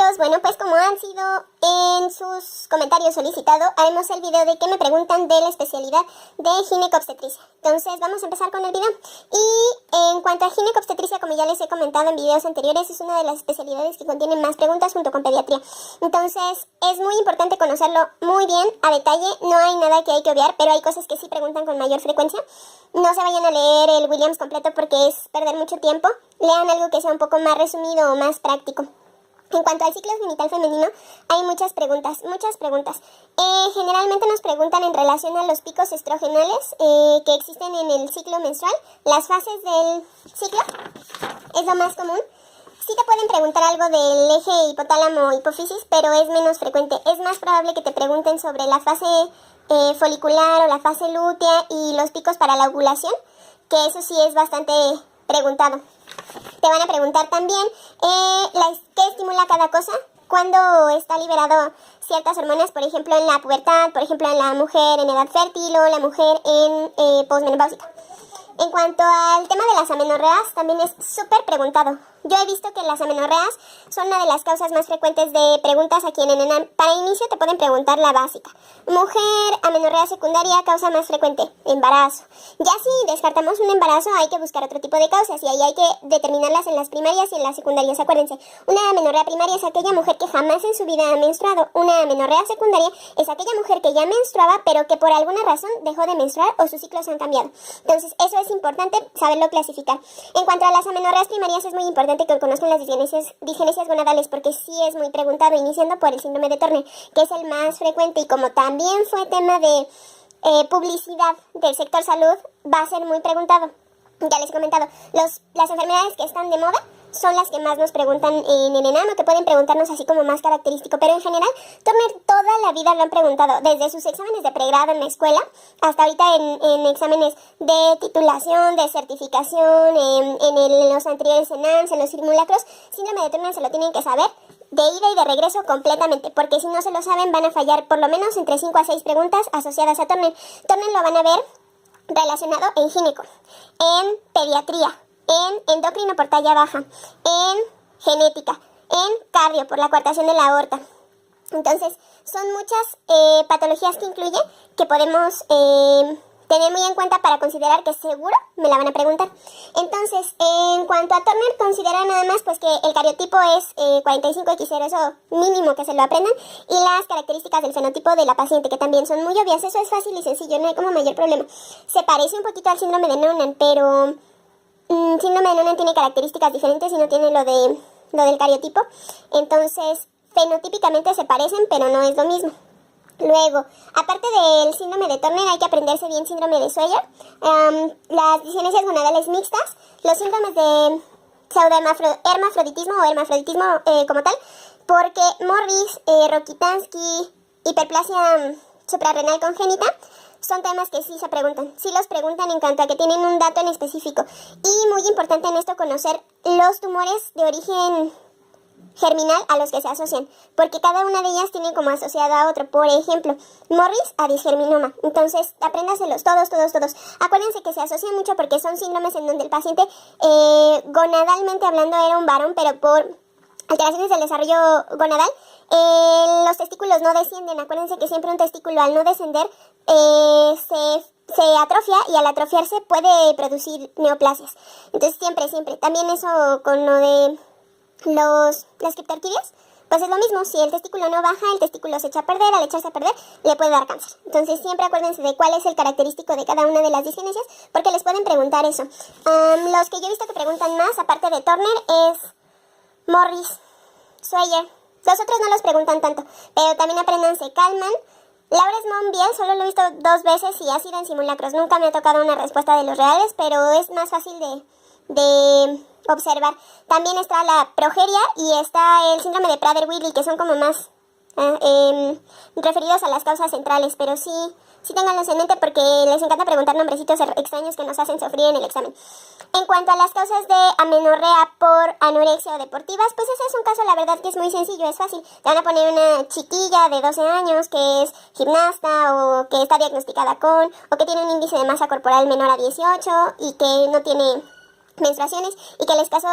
chicos, bueno pues como han sido en sus comentarios solicitado, haremos el video de que me preguntan de la especialidad de ginecobstetricia. Entonces vamos a empezar con el video. Y en cuanto a ginecobstetricia, como ya les he comentado en videos anteriores, es una de las especialidades que contienen más preguntas junto con pediatría. Entonces es muy importante conocerlo muy bien, a detalle. No hay nada que hay que obviar, pero hay cosas que sí preguntan con mayor frecuencia. No se vayan a leer el Williams completo porque es perder mucho tiempo. Lean algo que sea un poco más resumido o más práctico. En cuanto al ciclo genital femenino, hay muchas preguntas. Generalmente nos preguntan en relación a los picos estrogenales que existen en el ciclo menstrual, las fases del ciclo, es lo más común. Sí te pueden preguntar algo del eje hipotálamo-hipófisis, pero es menos frecuente. Es más probable que te pregunten sobre la fase folicular o la fase lútea y los picos para la ovulación, que eso sí es bastante preguntado. Te van a preguntar también qué estimula cada cosa, cuándo está liberado ciertas hormonas, por ejemplo en la pubertad, por ejemplo en la mujer en edad fértil o la mujer en posmenopáusica. En cuanto al tema de las amenorreas, también es súper preguntado. Yo he visto que las amenorreas son una de las causas más frecuentes de preguntas aquí en ENENAM. Para inicio te pueden preguntar la básica. Mujer, amenorrea secundaria, causa más frecuente, embarazo. Ya si descartamos un embarazo hay que buscar otro tipo de causas y ahí hay que determinarlas en las primarias y en las secundarias. Acuérdense, una amenorrea primaria es aquella mujer que jamás en su vida ha menstruado. Una amenorrea secundaria es aquella mujer que ya menstruaba pero que por alguna razón dejó de menstruar o sus ciclos han cambiado. Entonces eso es importante saberlo clasificar. En cuanto a las amenorreas primarias, es muy importante que conozcan las disgenesias gonadales porque sí es muy preguntado, iniciando por el síndrome de Turner, que es el más frecuente, y como también fue tema de publicidad del sector salud, va a ser muy preguntado. Ya les he comentado, las enfermedades que están de moda son las que más nos preguntan en ENENAM, o que pueden preguntarnos así como más característico, pero en general Turner toda la vida lo han preguntado, desde sus exámenes de pregrado en la escuela hasta ahorita en exámenes de titulación, de certificación, en los anteriores ENAMs, en los simulacros. Síndrome de Turner se lo tienen que saber de ida y de regreso completamente, porque si no se lo saben van a fallar por lo menos entre 5 a 6 preguntas asociadas a Turner. Turner lo van a ver relacionado en gineco, en pediatría, en endocrino por talla baja, en genética, en cardio por la coartación de la aorta. Entonces son muchas patologías que incluye que podemos tener muy en cuenta para considerar que seguro me la van a preguntar. Entonces, en cuanto a Turner, considera nada más pues que el cariotipo es 45X0, eso mínimo que se lo aprendan, y las características del fenotipo de la paciente, que también son muy obvias. Eso es fácil y sencillo, no hay como mayor problema. Se parece un poquito al síndrome de Noonan, pero síndrome de Noonan tiene características diferentes y no tiene lo del cariotipo. Entonces, fenotípicamente se parecen, pero no es lo mismo. Luego, aparte del síndrome de Turner, hay que aprenderse bien síndrome de Swyer, las disgenesias gonadales mixtas, los síndromes de pseudohermafroditismo o hermafroditismo como tal, porque Morris, Rokitansky, hiperplasia suprarrenal congénita, son temas que sí se preguntan. Sí los preguntan en cuanto a que tienen un dato en específico. Y muy importante en esto conocer los tumores de origen germinal a los que se asocian, porque cada una de ellas tiene como asociada a otro. Por ejemplo, Morris a disgerminoma. Entonces, apréndaselos todos. Acuérdense que se asocian mucho porque son síndromes en donde el paciente gonadalmente hablando era un varón, pero por alteraciones del desarrollo gonadal los testículos no descienden. Acuérdense que siempre un testículo al no descender se atrofia, y al atrofiarse puede producir neoplasias. Entonces siempre. También eso con lo de las criptorquídeas, pues es lo mismo. Si el testículo no baja, el testículo se echa a perder. Al echarse a perder, le puede dar cáncer. Entonces siempre acuérdense de cuál es el característico de cada una de las disgenesias, porque les pueden preguntar eso. Los que yo he visto que preguntan más, aparte de Turner, es Morris, Swyer. Los otros no los preguntan tanto, pero también apréndanse Kalman. Laura Esmond bien, solo lo he visto 2 veces y ha sido en simulacros. Nunca me ha tocado una respuesta de los reales, pero es más fácil de observar. También está la progeria y está el síndrome de Prader-Willi, que son como más referidos a las causas centrales, pero sí ténganlos en mente porque les encanta preguntar nombrecitos extraños que nos hacen sufrir en el examen. En cuanto a las causas de amenorrea por anorexia o deportivas, pues ese es un caso, la verdad, que es muy sencillo, es fácil. Te van a poner una chiquilla de 12 años que es gimnasta o que está diagnosticada con, o que tiene un índice de masa corporal menor a 18 y que no tiene menstruaciones y que el escaso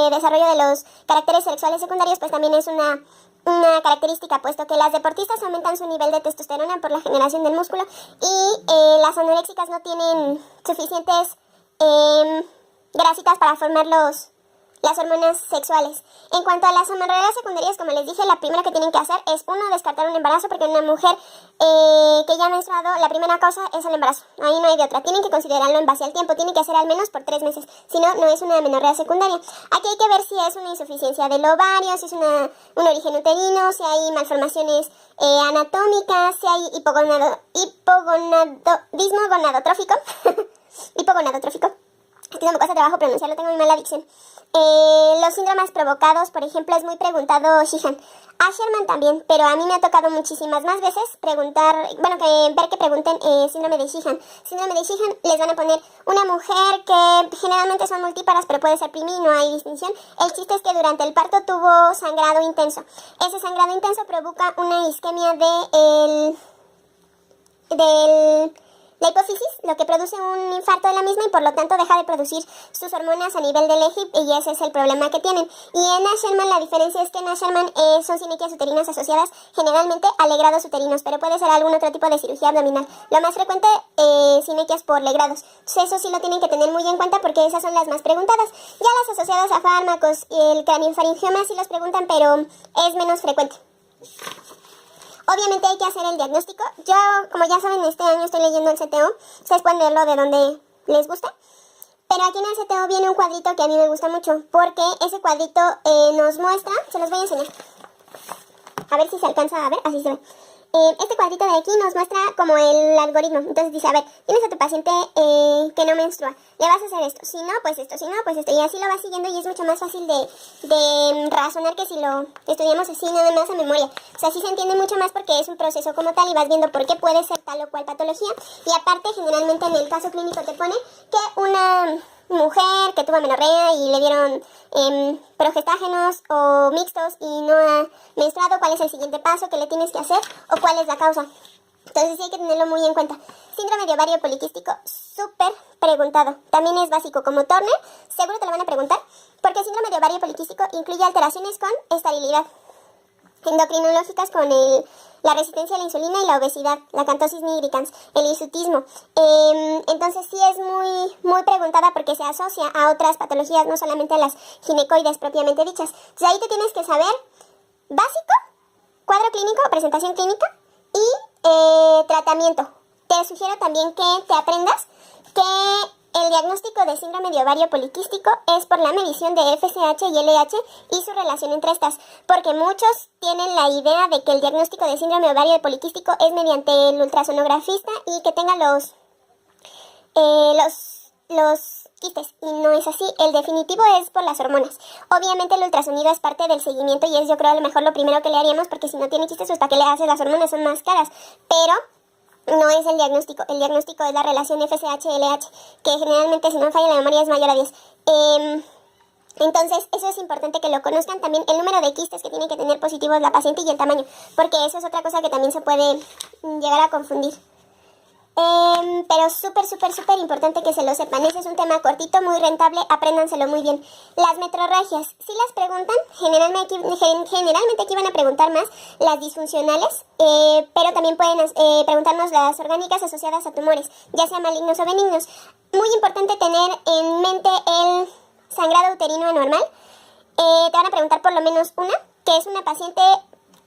desarrollo de los caracteres sexuales secundarios pues también es una característica, puesto que las deportistas aumentan su nivel de testosterona por la generación del músculo y las anoréxicas no tienen suficientes grasitas para formar las hormonas sexuales. En cuanto a las amenorreas secundarias, como les dije, la primera que tienen que hacer es, uno, descartar un embarazo, porque en una mujer que ya ha menstruado, la primera causa es el embarazo. Ahí no hay de otra. Tienen que considerarlo en base al tiempo. Tiene que ser al menos por 3 meses. Si no, no es una amenorrea secundaria. Aquí hay que ver si es una insuficiencia del ovario, si es un origen uterino, si hay malformaciones anatómicas, si hay hipogonadismo gonadotrófico. Hipogonadotrófico. Esto me cuesta trabajo pronunciarlo, tengo muy mala dicción. Los síndromes provocados, por ejemplo, es muy preguntado Sheehan. A Sherman también, pero a mí me ha tocado muchísimas más veces ver que pregunten síndrome de Sheehan. Síndrome de Sheehan les van a poner una mujer que generalmente son multíparas, pero puede ser primi, no hay distinción. El chiste es que durante el parto tuvo sangrado intenso. Ese sangrado intenso provoca una isquemia la hipófisis, lo que produce un infarto de la misma y por lo tanto deja de producir sus hormonas a nivel del eje y ese es el problema que tienen. Y en Asherman la diferencia es que en Asherman son sinequias uterinas asociadas generalmente a legrados uterinos, pero puede ser algún otro tipo de cirugía abdominal. Lo más frecuente, sinequias por legrados. Entonces eso sí lo tienen que tener muy en cuenta porque esas son las más preguntadas. Ya las asociadas a fármacos y el craniofaringioma sí los preguntan, pero es menos frecuente. Obviamente hay que hacer el diagnóstico. Yo, como ya saben, este año estoy leyendo el CTO. Ustedes pueden leerlo de donde les gusta. Pero aquí en el CTO viene un cuadrito que a mí me gusta mucho. Porque ese cuadrito nos muestra... Se los voy a enseñar. A ver si se alcanza a ver. Así se ve. Este cuadrito de aquí nos muestra como el algoritmo. Entonces dice, a ver, tienes a tu paciente que no menstrua. Le vas a hacer esto. Si no, pues esto. Si no, pues esto. Y así lo vas siguiendo y es mucho más fácil de razonar que si lo estudiamos así nada más a memoria. O sea, sí se entiende mucho más porque es un proceso como tal y vas viendo por qué puede ser tal o cual patología. Y aparte, generalmente en el caso clínico te pone que una mujer que tuvo amenorrea y le dieron progestágenos o mixtos y no ha menstruado, cuál es el siguiente paso que le tienes que hacer o cuál es la causa. Entonces sí hay que tenerlo muy en cuenta. Síndrome de ovario poliquístico, súper preguntado. También es básico como Turner, seguro te lo van a preguntar, porque el síndrome de ovario poliquístico incluye alteraciones con esterilidad, endocrinológicas con la resistencia a la insulina y la obesidad, la acantosis nigricans, el hirsutismo. Entonces sí es muy, muy preguntada porque se asocia a otras patologías, no solamente a las ginecoides propiamente dichas. Entonces ahí te tienes que saber básico, cuadro clínico, presentación clínica y tratamiento. Te sugiero también que te aprendas que el diagnóstico de síndrome de ovario poliquístico es por la medición de FSH y LH y su relación entre estas, porque muchos tienen la idea de que el diagnóstico de síndrome de ovario poliquístico es mediante el ultrasonografista y que tenga los quistes, y no es así. El definitivo es por las hormonas. Obviamente el ultrasonido es parte del seguimiento y es, yo creo, a lo mejor lo primero que le haríamos, porque si no tiene quistes, pues ¿para qué le haces? Las hormonas son más caras, pero no es el diagnóstico. El diagnóstico es la relación FSH-LH, que generalmente, si no falla la memoria, es mayor a 10. Entonces, eso es importante que lo conozcan. También el número de quistes que tiene que tener positivos la paciente y el tamaño, porque eso es otra cosa que también se puede llegar a confundir. Pero súper, súper, súper importante que se lo sepan. Ese es un tema cortito, muy rentable, apréndanselo muy bien. Las metrorragias, si las preguntan, generalmente aquí van a preguntar más las disfuncionales, pero también pueden preguntarnos las orgánicas asociadas a tumores, ya sean malignos o benignos. Muy importante tener en mente el sangrado uterino anormal. Te van a preguntar por lo menos una, que es una paciente,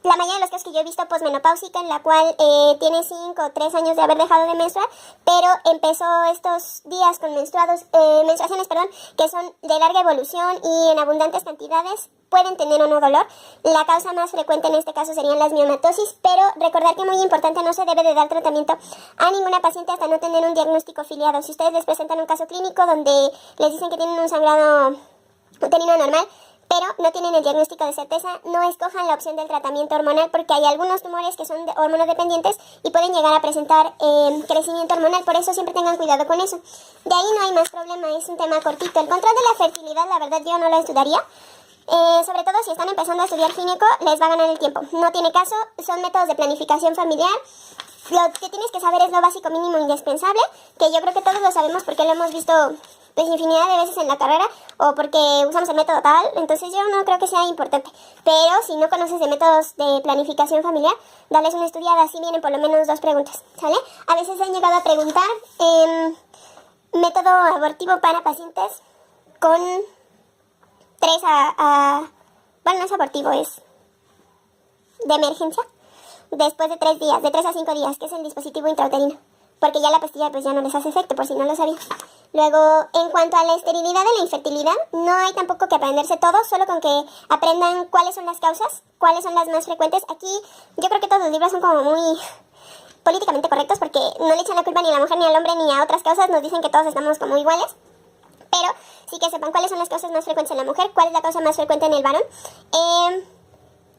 la mayoría de los casos que yo he visto posmenopáusica, en la cual tiene 5 o 3 años de haber dejado de menstruar, pero empezó estos días con menstruaciones, que son de larga evolución y en abundantes cantidades, pueden tener o no dolor. La causa más frecuente en este caso serían las miomatosis, pero recordar que muy importante, no se debe de dar tratamiento a ninguna paciente hasta no tener un diagnóstico filiado. Si ustedes les presentan un caso clínico donde les dicen que tienen un sangrado uterino normal, pero no tienen el diagnóstico de certeza, no escojan la opción del tratamiento hormonal, porque hay algunos tumores que son hormonodependientes y pueden llegar a presentar crecimiento hormonal. Por eso siempre tengan cuidado con eso. De ahí no hay más problema, es un tema cortito. El control de la fertilidad, la verdad, yo no lo estudiaría. Sobre todo si están empezando a estudiar gineco, les va a ganar el tiempo. No tiene caso, son métodos de planificación familiar lo que tienes que saber es lo básico, mínimo, indispensable, que yo creo que todos lo sabemos porque lo hemos visto pues infinidad de veces en la carrera o porque usamos el método tal, entonces yo no creo que sea importante. Pero si no conoces de métodos de planificación familiar, dales una estudiada, así vienen por lo menos 2 preguntas, ¿sale? A veces han llegado a preguntar método abortivo para pacientes con 3 bueno, no es abortivo, es de emergencia, después de 3 días, de 3 a 5 días, que es el dispositivo intrauterino, porque ya la pastilla pues ya no les hace efecto, por si no lo sabían. Luego, en cuanto a la esterilidad y la infertilidad, no hay tampoco que aprenderse todo, solo con que aprendan cuáles son las causas, cuáles son las más frecuentes. Aquí yo creo que todos los libros son como muy políticamente correctos porque no le echan la culpa ni a la mujer ni al hombre ni a otras causas, nos dicen que todos estamos como iguales. Pero sí que sepan cuáles son las causas más frecuentes en la mujer, cuál es la causa más frecuente en el varón,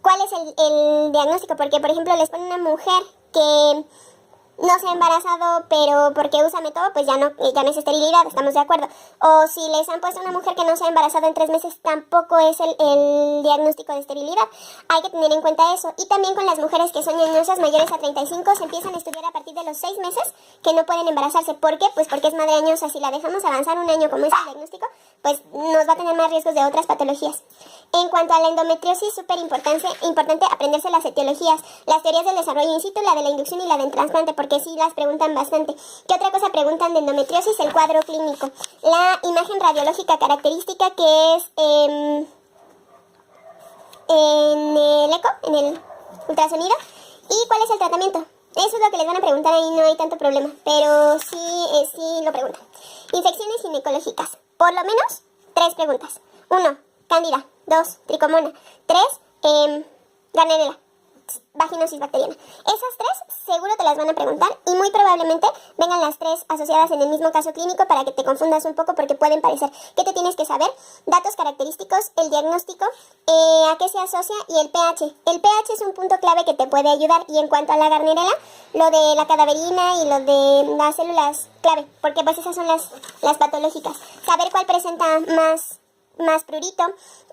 cuál es el diagnóstico, porque por ejemplo les ponen una mujer que no se ha embarazado, pero porque usa método, pues ya no es esterilidad, estamos de acuerdo. O si les han puesto una mujer que no se ha embarazado en 3 meses, tampoco es el diagnóstico de esterilidad. Hay que tener en cuenta eso. Y también con las mujeres que son ñoñosas mayores a 35, se empiezan a estudiar a partir de los 6 meses que no pueden embarazarse. ¿Por qué? Pues porque es madre añosa. Si la dejamos avanzar un año como es el diagnóstico, pues nos va a tener más riesgos de otras patologías. En cuanto a la endometriosis, súper importante aprenderse las etiologías, las teorías del desarrollo in situ, la de la inducción y la del trasplante, porque sí las preguntan bastante. ¿Qué otra cosa preguntan de endometriosis? El cuadro clínico. La imagen radiológica característica, que es en el eco, en el ultrasonido. ¿Y cuál es el tratamiento? Eso es lo que les van a preguntar, ahí no hay tanto problema, pero sí lo preguntan. Infecciones ginecológicas, por lo menos 3 preguntas. 1, cándida. 2, tricomona. 3, Gardnerella, vaginosis bacteriana. Esas 3 seguro te las van a preguntar y muy probablemente vengan las 3 asociadas en el mismo caso clínico para que te confundas un poco porque pueden parecer. ¿Qué te tienes que saber? Datos característicos, el diagnóstico, a qué se asocia y el pH. El pH es un punto clave que te puede ayudar. Y en cuanto a la Gardnerella, lo de la cadaverina y lo de las células clave, porque pues esas son las patológicas. Saber cuál presenta más prurito,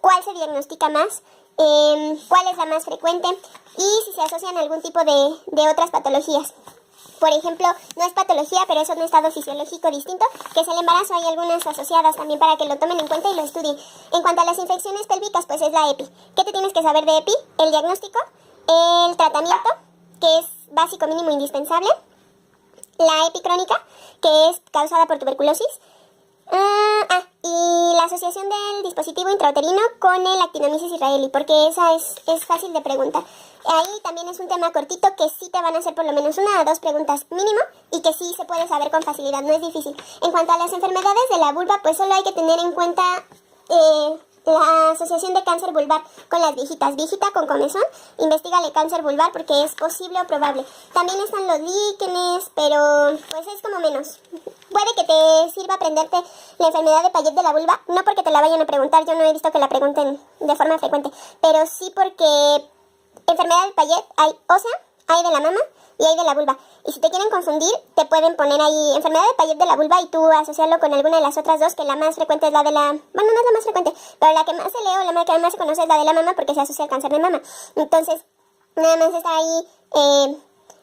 cuál se diagnostica más, cuál es la más frecuente y si se asocian a algún tipo de otras patologías. Por ejemplo, no es patología, pero es un estado fisiológico distinto, que es el embarazo. Hay algunas asociadas también para que lo tomen en cuenta y lo estudien. En cuanto a las infecciones pélvicas, pues es la EPI. ¿Qué te tienes que saber de EPI? El diagnóstico, el tratamiento, que es básico, mínimo, indispensable, la EPI crónica, que es causada por tuberculosis, y la asociación del dispositivo intrauterino con el actinomyces israelí, porque esa es fácil de preguntar. Ahí también es un tema cortito que sí te van a hacer por lo menos 1 a 2 preguntas mínimo y que sí se puede saber con facilidad, no es difícil. En cuanto a las enfermedades de la vulva, pues solo hay que tener en cuenta la asociación de cáncer vulvar con las viejitas. Viejita con comezón, investígale cáncer vulvar porque es posible o probable. También están los líquenes, pero pues es como menos. Puede que te sirva aprenderte la enfermedad de Payet de la vulva, no porque te la vayan a preguntar, yo no he visto que la pregunten de forma frecuente, pero sí porque enfermedad de Payet hay ósea, hay de la mama y hay de la vulva. Y si te quieren confundir, te pueden poner ahí enfermedad de Payet de la vulva y tú asociarlo con alguna de las otras 2, que la más frecuente es la de la... Bueno, no es la más frecuente, pero la que más se lee o la que más se conoce es la de la mama porque se asocia al cáncer de mama. Entonces, nada más está ahí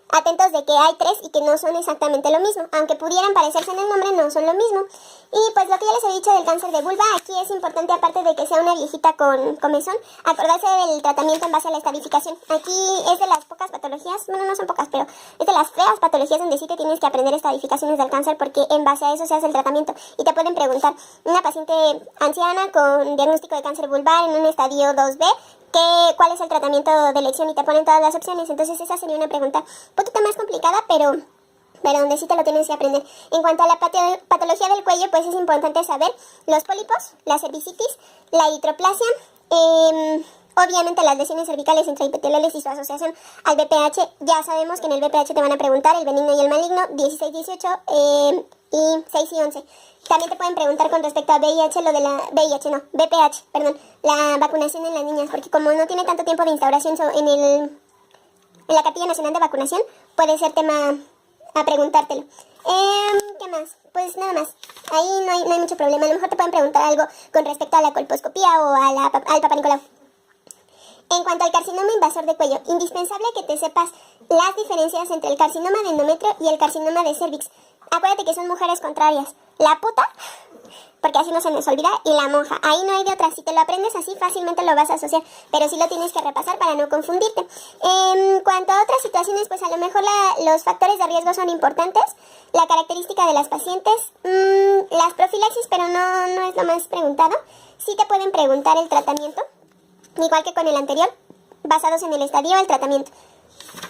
atentos de que hay 3 y que no son exactamente lo mismo. Aunque pudieran parecerse en el nombre, no son lo mismo. Y pues lo que ya les he dicho del cáncer de vulva, aquí es importante, aparte de que sea una viejita con comezón, acordarse del tratamiento en base a la estadificación. Aquí es de las pocas patologías, bueno, no son pocas, pero es de las feas patologías donde sí te tienes que aprender estadificaciones del cáncer porque en base a eso se hace el tratamiento. Y te pueden preguntar, una paciente anciana con diagnóstico de cáncer vulvar en un estadio 2B, ¿cuál es el tratamiento de elección? Y te ponen todas las opciones. Entonces esa sería una pregunta un poquito más complicada, pero donde sí te lo tienes que aprender. En cuanto a la patología del cuello, pues es importante saber los pólipos, la cervicitis, la eritroplasia, obviamente las lesiones cervicales intraepiteliales y su asociación al BPH. Ya sabemos que en el BPH te van a preguntar el benigno y el maligno, 16, 18 y 6 y 11. También te pueden preguntar con respecto a VIH, lo de la... BPH, perdón, la vacunación en las niñas, porque como no tiene tanto tiempo de instauración en la Cartilla Nacional de Vacunación, puede ser tema a preguntártelo. ¿Qué más? Pues nada más. Ahí no hay mucho problema. A lo mejor te pueden preguntar algo con respecto a la colposcopía o al Papá Nicolau. En cuanto al carcinoma invasor de cuello, indispensable que te sepas las diferencias entre el carcinoma de endometrio y el carcinoma de cervix. Acuérdate que son mujeres contrarias. La puta, porque así no se nos olvida, y la monja. Ahí no hay de otra. Si te lo aprendes así, fácilmente lo vas a asociar, pero sí lo tienes que repasar para no confundirte. En cuanto a otras situaciones, pues a lo mejor los factores de riesgo son importantes. La característica de las pacientes, las profilaxis, pero no es lo más preguntado. Sí te pueden preguntar el tratamiento, igual que con el anterior, basados en el estadio del tratamiento.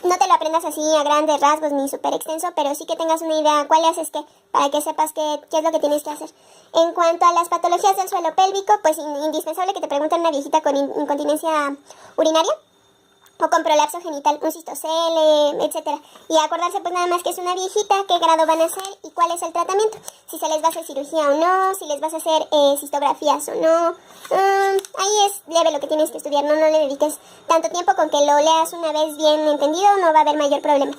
No te lo aprendas así a grandes rasgos ni súper extenso, pero sí que tengas una idea cuál haces qué, para que sepas qué es lo que tienes que hacer. En cuanto a las patologías del suelo pélvico, pues indispensable que te pregunten una viejita con incontinencia urinaria o con prolapso genital, un cistocele, etcétera. Y acordarse pues nada más que es una viejita, qué grado van a hacer y cuál es el tratamiento. Si se les va a hacer cirugía o no, si les vas a hacer cistografías o no. Ahí es leve lo que tienes que estudiar, no le dediques tanto tiempo. Con que lo leas una vez bien entendido no va a haber mayor problema.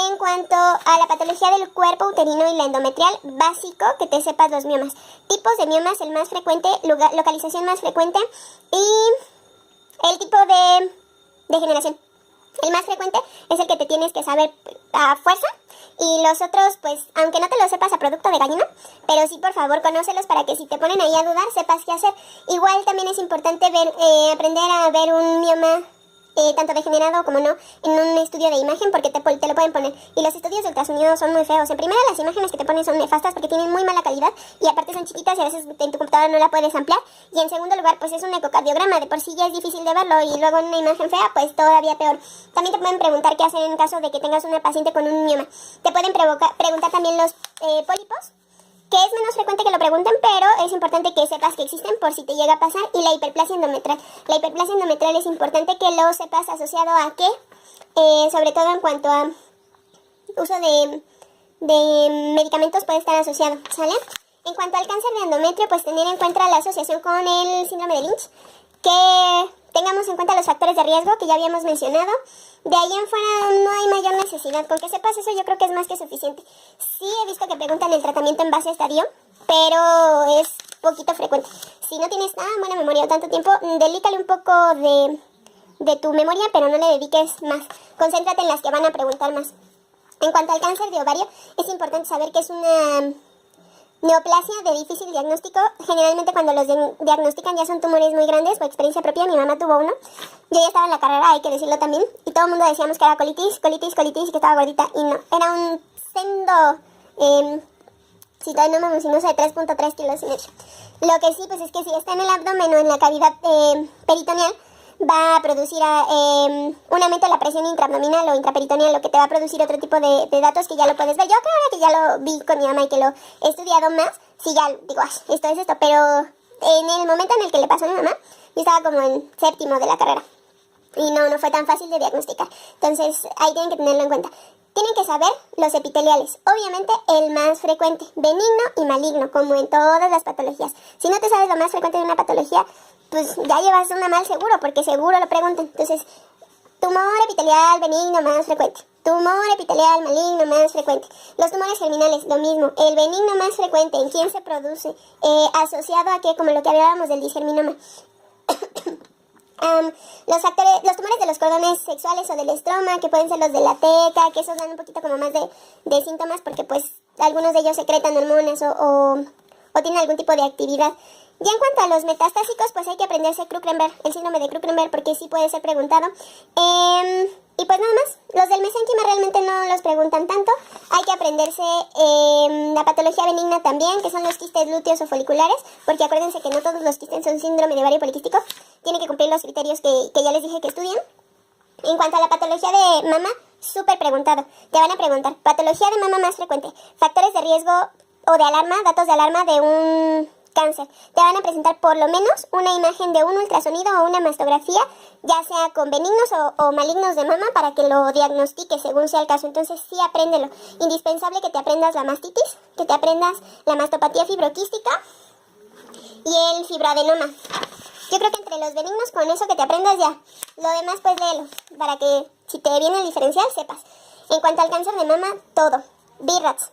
En cuanto a la patología del cuerpo uterino y la endometrial, básico que te sepas los miomas. Tipos de miomas, el más frecuente, localización más frecuente y el tipo de generación. El más frecuente es el que te tienes que saber a fuerza, y los otros, pues, aunque no te lo sepas a producto de gallina, pero sí, por favor, conócelos para que si te ponen ahí a dudar, sepas qué hacer. Igual también es importante aprender a ver un mioma, tanto degenerado como no, en un estudio de imagen, porque te lo pueden poner. Y los estudios de ultrasonido son muy feos. En primera, las imágenes que te ponen son nefastas porque tienen muy mala calidad y aparte son chiquitas y a veces en tu computadora no la puedes ampliar. Y en segundo lugar, pues es un ecocardiograma, de por sí ya es difícil de verlo, y luego en una imagen fea, pues todavía peor. También te pueden preguntar qué hacer en caso de que tengas una paciente con un mioma. Te pueden preguntar también los pólipos, que es menos frecuente que lo pregunten, pero es importante que sepas que existen por si te llega a pasar. Y la hiperplasia endometrial. La hiperplasia endometrial es importante que lo sepas asociado a qué, sobre todo en cuanto a uso de medicamentos puede estar asociado, ¿sale? En cuanto al cáncer de endometrio, pues tener en cuenta la asociación con el síndrome de Lynch, que tengamos en cuenta los factores de riesgo que ya habíamos mencionado. De ahí en fuera no hay mayor necesidad. Con que sepas eso yo creo que es más que suficiente. Sí he visto que preguntan el tratamiento en base a estadio, pero es poquito frecuente. Si no tienes tan buena memoria o tanto tiempo, dedícale un poco de tu memoria, pero no le dediques más. Concéntrate en las que van a preguntar más. En cuanto al cáncer de ovario, es importante saber que es una neoplasia de difícil diagnóstico. Generalmente cuando los diagnostican ya son tumores muy grandes. Por experiencia propia, mi mamá tuvo uno. Yo ya estaba en la carrera, hay que decirlo también. Y todo el mundo decíamos que era colitis, y que estaba gordita. Y no, era un sendo citocromo de 3.3 kilos y medio. Lo que sí, pues es que si está en el abdomen o en la cavidad peritoneal, va a producir un aumento de la presión intraabdominal o intraperitoneal, lo que te va a producir otro tipo de datos que ya lo puedes ver. Yo creo ahora que ya lo vi con mi mamá y que lo he estudiado más, sí ya digo, esto es esto, pero en el momento en el que le pasó a mi mamá, yo estaba como en séptimo de la carrera y no fue tan fácil de diagnosticar. Entonces ahí tienen que tenerlo en cuenta. Tienen que saber los epiteliales, obviamente el más frecuente, benigno y maligno, como en todas las patologías. Si no te sabes lo más frecuente de una patología, pues ya llevas una mal seguro, porque seguro lo preguntan. Entonces, tumor epitelial benigno más frecuente, tumor epitelial maligno más frecuente. Los tumores germinales, lo mismo. El benigno más frecuente, ¿en quién se produce? Asociado a qué, como lo que hablábamos del disgerminoma. Los tumores de los cordones sexuales o del estroma, que pueden ser los de la teca, que esos dan un poquito como más de síntomas, porque pues algunos de ellos secretan hormonas o tienen algún tipo de actividad. Ya en cuanto a los metastásicos, pues hay que aprenderse Krukrenberg, el síndrome de Krukrenberg, porque sí puede ser preguntado. Y pues nada más, los del mesénquima realmente no los preguntan tanto. Hay que aprenderse la patología benigna también, que son los quistes lúteos o foliculares, porque acuérdense que no todos los quistes son síndrome de ovario poliquístico. Tiene que cumplir los criterios que ya les dije que estudien. En cuanto a la patología de mama, súper preguntado. Te van a preguntar, patología de mama más frecuente, factores de riesgo o de alarma, datos de alarma de un cáncer. Te van a presentar por lo menos una imagen de un ultrasonido o una mastografía, ya sea con benignos o malignos de mama, para que lo diagnostiques según sea el caso. Entonces sí, apréndelo. Indispensable que te aprendas la mastitis, que te aprendas la mastopatía fibroquística y el fibroadenoma. Yo creo que entre los benignos, con eso que te aprendas ya. Lo demás pues léelo, para que si te viene el diferencial sepas. En cuanto al cáncer de mama, todo. BRAFs,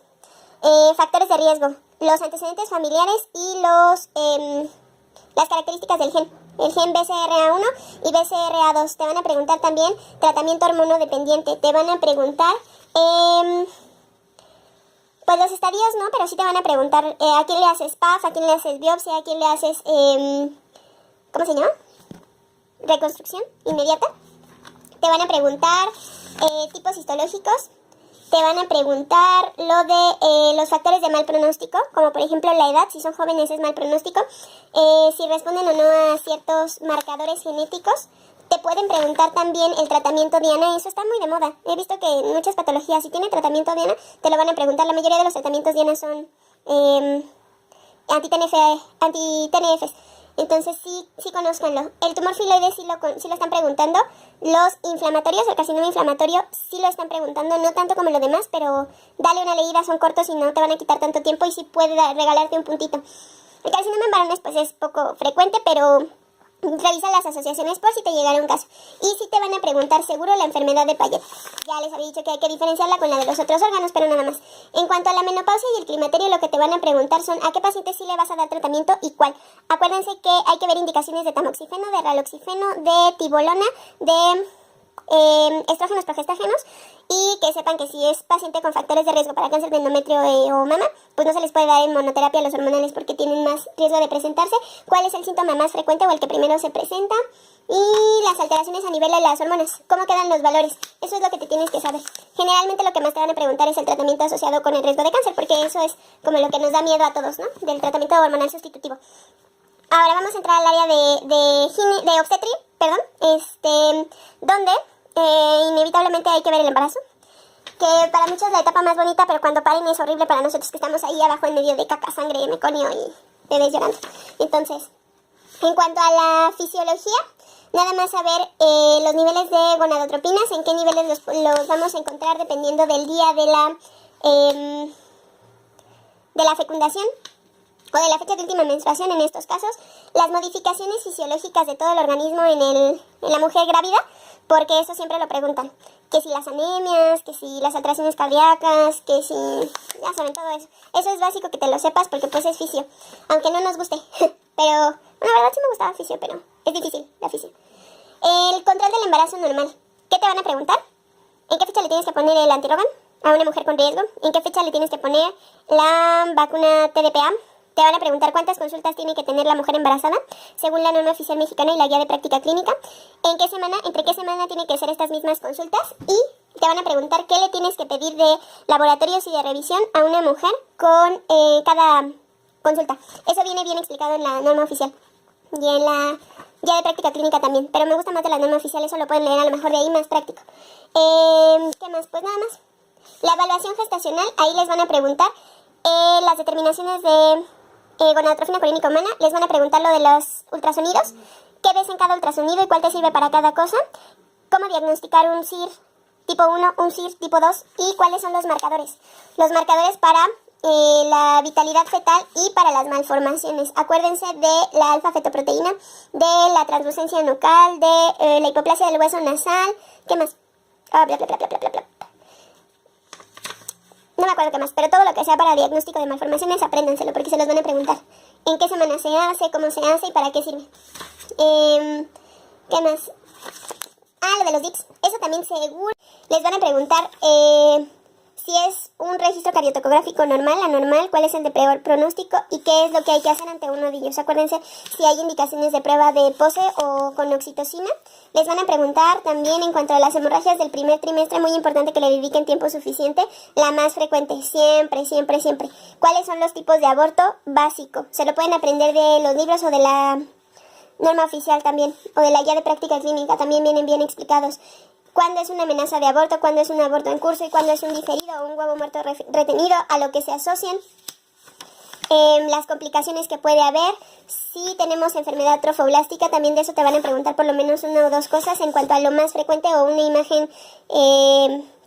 factores de riesgo, los antecedentes familiares y las características del gen. el gen BCRA1 y BCRA2. Te van a preguntar también tratamiento hormonodependiente. Te van a preguntar, pues los estadios no, pero sí te van a preguntar a quién le haces PAF, a quién le haces biopsia, a quién le haces, ¿cómo se llama? Reconstrucción inmediata. Te van a preguntar tipos histológicos. Te van a preguntar lo de los factores de mal pronóstico, como por ejemplo la edad, si son jóvenes es mal pronóstico, si responden o no a ciertos marcadores genéticos. Te pueden preguntar también el tratamiento Diana, eso está muy de moda. He visto que en muchas patologías, si tiene tratamiento Diana, te lo van a preguntar. La mayoría de los tratamientos Diana son anti-TNFs. Entonces sí conózcanlo. El tumor filoide sí lo están preguntando. Los inflamatorios, el carcinoma inflamatorio, sí lo están preguntando. No tanto como lo demás, pero dale una leída, son cortos y no te van a quitar tanto tiempo y sí puede regalarte un puntito. El carcinoma en varones pues es poco frecuente, pero revisa las asociaciones por si te llegara un caso. Y sí te van a preguntar seguro la enfermedad de Payet. Ya les había dicho que hay que diferenciarla con la de los otros órganos, pero nada más. En cuanto a la menopausia y el climaterio, lo que te van a preguntar son a qué pacientes sí le vas a dar tratamiento y cuál. Acuérdense que hay que ver indicaciones de tamoxifeno, de raloxifeno, de tibolona, de estrógenos, progestágenos, y que sepan que si es paciente con factores de riesgo para cáncer de endometrio o mama, pues no se les puede dar en monoterapia a los hormonales porque tienen más riesgo de presentarse. ¿Cuál es el síntoma más frecuente o el que primero se presenta? Y las alteraciones a nivel de las hormonas, cómo quedan los valores, eso es lo que te tienes que saber. Generalmente lo que más te van a preguntar es el tratamiento asociado con el riesgo de cáncer, porque eso es como lo que nos da miedo a todos, ¿no? Del tratamiento hormonal sustitutivo. Ahora vamos a entrar al área de obstetri, donde inevitablemente hay que ver el embarazo, que para muchos es la etapa más bonita, pero cuando paren es horrible para nosotros que estamos ahí abajo en medio de caca, sangre, meconio y bebés llorando. Entonces, en cuanto a la fisiología, nada más saber los niveles de gonadotropinas, en qué niveles los vamos a encontrar dependiendo del día de la fecundación o de la fecha de última menstruación en estos casos, las modificaciones fisiológicas de todo el organismo en la mujer grávida, porque eso siempre lo preguntan, que si las anemias, que si las alteraciones cardíacas, que si, ya saben, todo eso. Eso es básico que te lo sepas porque pues es fisio, aunque no nos guste, pero la verdad sí me gustaba fisio, pero es difícil la fisio. El control del embarazo normal, ¿qué te van a preguntar? ¿En qué fecha le tienes que poner el antirrogan a una mujer con riesgo? ¿En qué fecha le tienes que poner la vacuna TDPA? Te van a preguntar cuántas consultas tiene que tener la mujer embarazada, según la norma oficial mexicana y la guía de práctica clínica. Entre qué semana tienen que ser estas mismas consultas. Y te van a preguntar qué le tienes que pedir de laboratorios y de revisión a una mujer con cada consulta. Eso viene bien explicado en la norma oficial y en la guía de práctica clínica también. Pero me gusta más de la norma oficial, eso lo pueden leer a lo mejor de ahí, más práctico. ¿Qué más? Pues nada más. La evaluación gestacional, ahí les van a preguntar las determinaciones de gonadotrofina corínica humana, les van a preguntar lo de los ultrasonidos, qué ves en cada ultrasonido y cuál te sirve para cada cosa, cómo diagnosticar un CIR tipo 1, un CIR tipo 2 y cuáles son los marcadores. Los marcadores para la vitalidad fetal y para las malformaciones. Acuérdense de la alfa-fetoproteína, de la translucencia nucal, de la hipoplasia del hueso nasal, ¿qué más? No me acuerdo qué más, pero todo lo que sea para diagnóstico de malformaciones, apréndanselo porque se los van a preguntar. ¿En qué semana se hace? ¿Cómo se hace? ¿Y para qué sirve? ¿Qué más? Lo de los DIPS. Eso también seguro. Les van a preguntar si es un registro cardiotocográfico normal, anormal, cuál es el de peor pronóstico y qué es lo que hay que hacer ante uno de ellos. Acuérdense si hay indicaciones de prueba de POSE o con oxitocina. Les van a preguntar también en cuanto a las hemorragias del primer trimestre, muy importante que le dediquen tiempo suficiente, la más frecuente, siempre. ¿Cuáles son los tipos de aborto básico? Se lo pueden aprender de los libros o de la norma oficial también, o de la guía de práctica clínica, también vienen bien explicados. ¿Cuándo es una amenaza de aborto? ¿Cuándo es un aborto en curso? ¿Y cuándo es un diferido o un huevo muerto retenido? A lo que se asocian. Las complicaciones que puede haber. Si tenemos enfermedad trofoblástica, también de eso te van a preguntar por lo menos una o dos cosas en cuanto a lo más frecuente o una imagen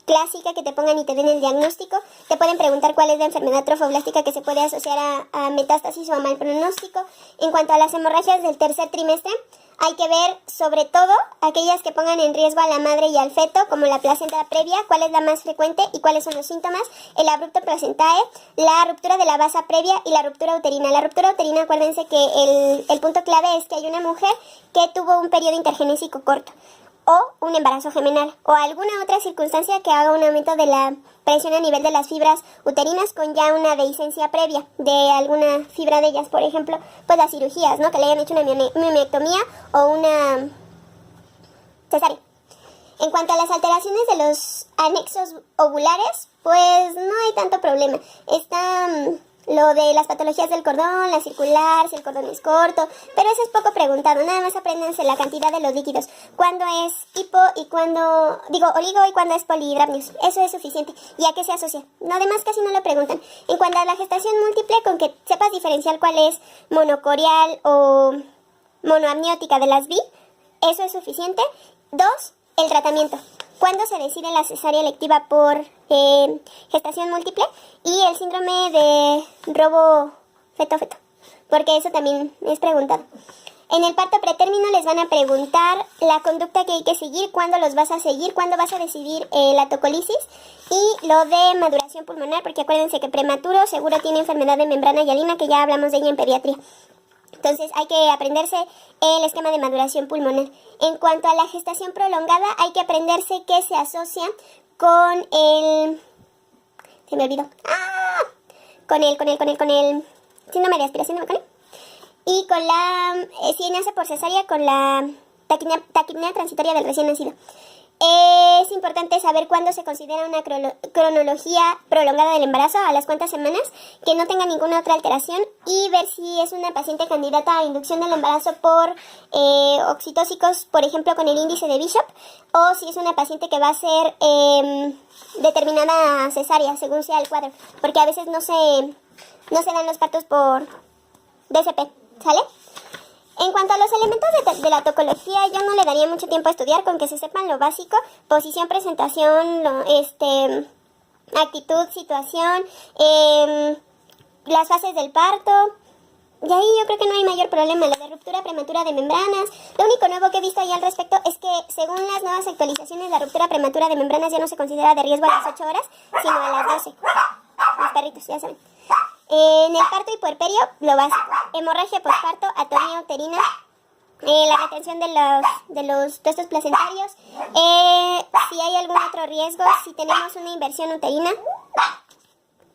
clásica que te pongan y te den el diagnóstico. Te pueden preguntar cuál es la enfermedad trofoblástica que se puede asociar a metástasis o a mal pronóstico. En cuanto a las hemorragias del tercer trimestre, hay que ver sobre todo aquellas que pongan en riesgo a la madre y al feto, como la placenta previa, cuál es la más frecuente y cuáles son los síntomas, el abrupto placentae, la ruptura de la basa previa y la ruptura uterina. La ruptura uterina, acuérdense que el punto clave es que hay una mujer que tuvo un periodo intergenésico corto, o un embarazo geminal, o alguna otra circunstancia que haga un aumento de la presión a nivel de las fibras uterinas con ya una dehiscencia previa de alguna fibra de ellas, por ejemplo, pues las cirugías, ¿no? Que le hayan hecho una mioectomía o una cesárea. En cuanto a las alteraciones de los anexos ovulares, pues no hay tanto problema. Está lo de las patologías del cordón, la circular, si el cordón es corto, pero eso es poco preguntado. Nada más apréndanse la cantidad de los líquidos, cuándo es hipo y cuándo, oligo y cuándo es polihidramnios. Eso es suficiente. ¿Y a qué se asocia? Lo demás casi no lo preguntan. En cuanto a la gestación múltiple, con que sepas diferenciar cuál es monocorial o monoamniótica de las B, eso es suficiente. 2, el tratamiento. ¿Cuándo se decide la cesárea electiva por gestación múltiple? Y el síndrome de robo feto-feto, porque eso también es preguntado. En el parto pretérmino les van a preguntar la conducta que hay que seguir, cuándo los vas a seguir, cuándo vas a decidir la tocolisis, y lo de maduración pulmonar, porque acuérdense que prematuro seguro tiene enfermedad de membrana hialina, que ya hablamos de ella en pediatría. Entonces hay que aprenderse el esquema de maduración pulmonar. En cuanto a la gestación prolongada, hay que aprenderse que se asocia con el... Se me olvidó. ¡Ah! Con el síndrome de aspiración de Meconi. Y con la... si nace por cesárea, con la taquipnea transitoria del recién nacido. Es importante saber cuándo se considera una cronología prolongada del embarazo, a las cuántas semanas, que no tenga ninguna otra alteración, y ver si es una paciente candidata a inducción del embarazo por oxitóxicos, por ejemplo con el índice de Bishop, o si es una paciente que va a ser determinada cesárea, según sea el cuadro, porque a veces no se dan los partos por DCP, ¿sale? En cuanto a los elementos de la tocología, yo no le daría mucho tiempo a estudiar, con que se sepan lo básico: posición, presentación, actitud, situación, las fases del parto. Y ahí yo creo que no hay mayor problema. Lo de ruptura prematura de membranas, lo único nuevo que he visto ahí al respecto es que según las nuevas actualizaciones, la ruptura prematura de membranas ya no se considera de riesgo a las 8 horas, sino a las 12. Los perritos, ya saben. En el parto y puerperio, lo básico: hemorragia postparto, atonía uterina, la retención de los testos placentarios, si hay algún otro riesgo, si tenemos una inversión uterina.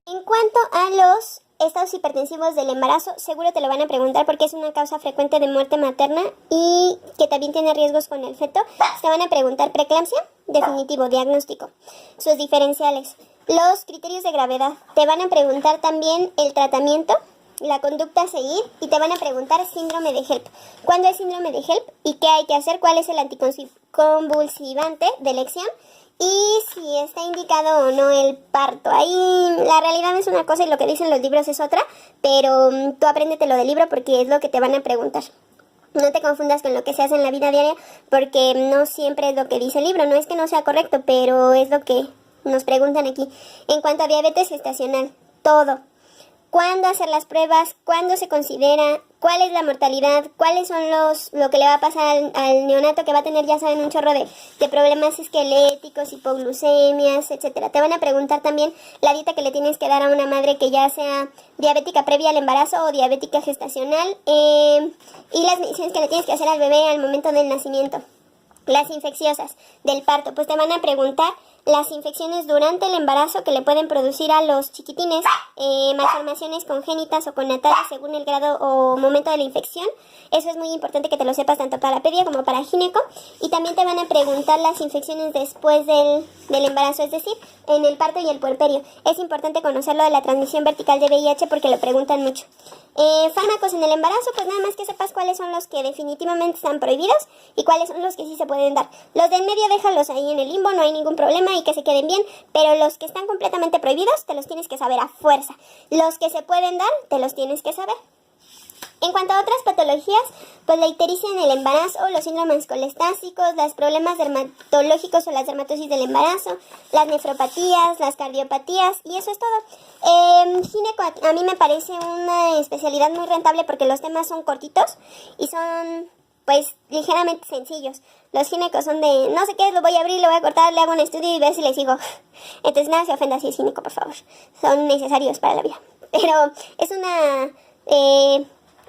En cuanto a los estados hipertensivos del embarazo, seguro te lo van a preguntar porque es una causa frecuente de muerte materna y que también tiene riesgos con el feto. Te van a preguntar preeclampsia, definitivo, diagnóstico, sus diferenciales, los criterios de gravedad. Te van a preguntar también el tratamiento, la conducta a seguir, y te van a preguntar síndrome de HELP. ¿Cuándo es síndrome de HELP y qué hay que hacer? ¿Cuál es el anticonvulsivante de elección? Y si está indicado o no el parto. Ahí la realidad es una cosa y lo que dicen los libros es otra, pero tú apréndete lo del libro porque es lo que te van a preguntar. No te confundas con lo que se hace en la vida diaria, porque no siempre es lo que dice el libro. No es que no sea correcto, pero es lo que nos preguntan aquí. En cuanto a diabetes gestacional, todo. ¿Cuándo hacer las pruebas? ¿Cuándo se considera? ¿Cuál es la mortalidad? ¿Cuáles son lo que le va a pasar al neonato, que va a tener, ya saben, un chorro de problemas esqueléticos, hipoglucemias, etcétera? Te van a preguntar también la dieta que le tienes que dar a una madre que ya sea diabética previa al embarazo o diabética gestacional, y las mediciones que le tienes que hacer al bebé al momento del nacimiento. Las infecciosas del parto, pues te van a preguntar las infecciones durante el embarazo que le pueden producir a los chiquitines, malformaciones congénitas o connatales según el grado o momento de la infección. Eso es muy importante que te lo sepas tanto para pedia como para gineco. Y también te van a preguntar las infecciones después del embarazo, es decir, en el parto y el puerperio. Es importante conocer lo de la transmisión vertical de VIH porque lo preguntan mucho. Fármacos en el embarazo, pues nada más que sepas cuáles son los que definitivamente están prohibidos y cuáles son los que sí se pueden dar. Los de en medio déjalos ahí en el limbo, no hay ningún problema y que se queden bien, pero los que están completamente prohibidos te los tienes que saber a fuerza. Los que se pueden dar te los tienes que saber. En cuanto a otras patologías, pues la ictericia en el embarazo, los síndromes colestásicos, los problemas dermatológicos o las dermatosis del embarazo, las nefropatías, las cardiopatías, y eso es todo. Gineco a mí me parece una especialidad muy rentable porque los temas son cortitos y son pues ligeramente sencillos. Los ginecos son de, no sé qué, lo voy a abrir, lo voy a cortar, le hago un estudio y ver si le sigo. Entonces nada se ofenda si es gineco, por favor. Son necesarios para la vida. Pero es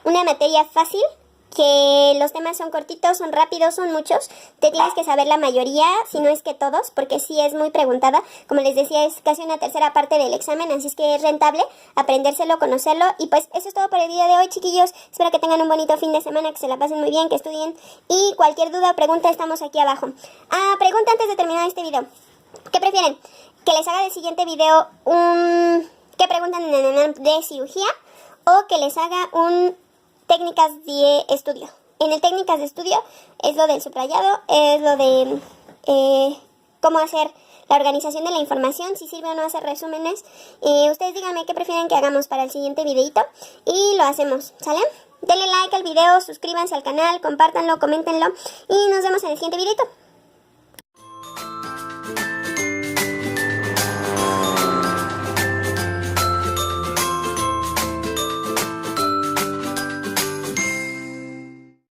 una materia fácil, que los temas son cortitos, son rápidos, son muchos. Te tienes que saber la mayoría, si no es que todos, porque sí es muy preguntada. Como les decía, es casi una tercera parte del examen, así es que es rentable aprendérselo, conocerlo. Y pues eso es todo por el día de hoy, chiquillos. Espero que tengan un bonito fin de semana, que se la pasen muy bien, que estudien. Y cualquier duda o pregunta, estamos aquí abajo. Pregunta antes de terminar este video. ¿Qué prefieren? ¿Que les haga del siguiente video ¿qué preguntan de cirugía? ¿O que les haga un técnicas de estudio? En el técnicas de estudio es lo del subrayado, es lo de cómo hacer la organización de la información, si sirve o no hacer resúmenes. Ustedes díganme qué prefieren que hagamos para el siguiente videito y lo hacemos, ¿sale? Denle like al video, suscríbanse al canal, compártanlo, coméntenlo y nos vemos en el siguiente videito.